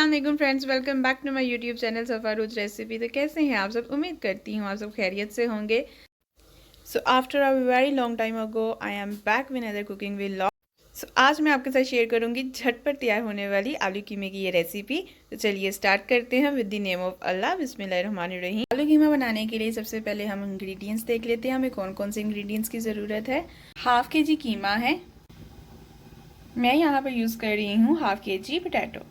अस्सलाम friends, welcome back to my YouTube channel Safaroos recipe. तो कैसे हैं आप सब? उम्मीद करती हूँ आप सब खैरियत से होंगे। So after a very long time ago I am back with another cooking vlog. So आज मैं आपके साथ शेयर करूंगी झटपट तैयार होने वाली आलू कीमे की ये रेसिपी। तो चलिए स्टार्ट करते हैं विद द नेम ऑफ अल्लाह, बिस्मिल्लाहिर्रहमानिर्रहीम। आलू कीमा बनाने के लिए सबसे पहले हम इंग्रेडिएंट्स देख लेते हैं, हमें कौन कौन से इंग्रेडिएंट्स की ज़रूरत है। हाफ के जी कीमा है, मैं यहाँ पर यूज़ कर रही हूँ हाफ के जी पोटैटो।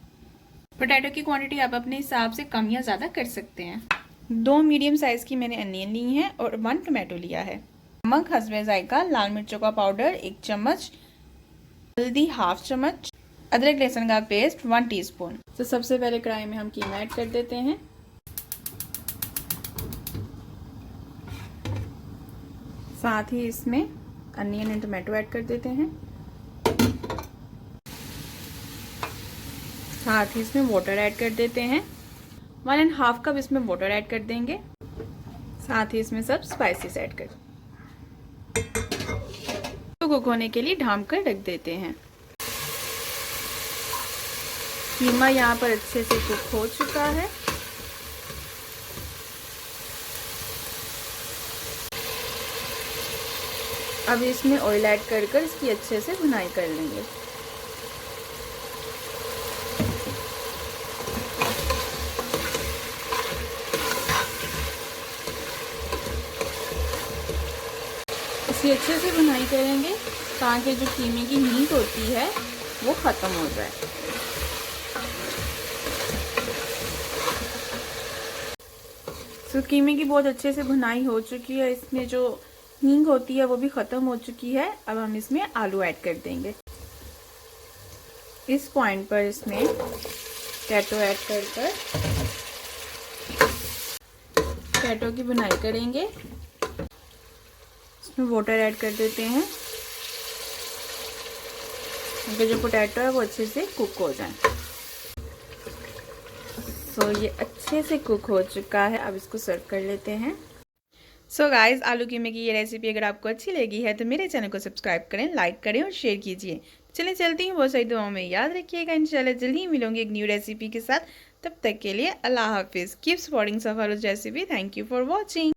पोटैटो की क्वांटिटी आप अपने हिसाब से कम या ज़्यादा कर सकते हैं। 2 मीडियम साइज़ की मैंने अनियन ली हैं और 1 टोमेटो लिया है। नमक हस्बे जायका, लाल मिर्चों का पाउडर 1 चम्मच, हल्दी हाफ चम्मच, अदरक लहसुन का पेस्ट 1 टीस्पून। तो सबसे पहले कढ़ाई में हम कीमा ऐड कर देते हैं। साथ ही इसमें अनियन एंड टोमेटो ऐड कर देते हैं। साथ ही इसमें वाटर ऐड कर देते हैं। 1.5 कप इसमें वाटर ऐड कर देंगे। साथ ही इसमें सब स्पाइसेस ऐड कर तो कुक होने के लिए ढाँप कर रख देते हैं। कीमा यहाँ पर अच्छे से कुक हो चुका है। अब इसमें ऑयल ऐड कर इसकी अच्छे से भुनाई कर लेंगे। इसकी अच्छे से भुनाई करेंगे ताकि जो कीमे की हीट होती है वो ख़त्म हो जाए। तो कीमे की बहुत अच्छे से भुनाई हो चुकी है, इसमें जो हींग होती है वो भी ख़त्म हो चुकी है। अब हम इसमें आलू ऐड कर देंगे। इस पॉइंट पर इसमें पोटैटो ऐड कर पोटैटो की भुनाई करेंगे। इसमें वाटर ऐड कर देते हैं ताकि जो पोटैटो है वो अच्छे से कुक हो जाए। सो ये अच्छे से कुक हो चुका है, अब इसको सर्व कर लेते हैं। सो गाइस, आलू कीमे की ये रेसिपी अगर आपको अच्छी लगी है तो मेरे चैनल को सब्सक्राइब करें, लाइक करें और शेयर कीजिए। चलिए चलती हूँ, बहुत सारी दुआओं में याद रखिएगा। इंशाल्लाह जल्द ही मिलूंगी एक न्यू रेसिपी के साथ। तब तक के लिए अल्लाह हाफिज़। Keep supporting Safaroos recipe. Thank you for watching.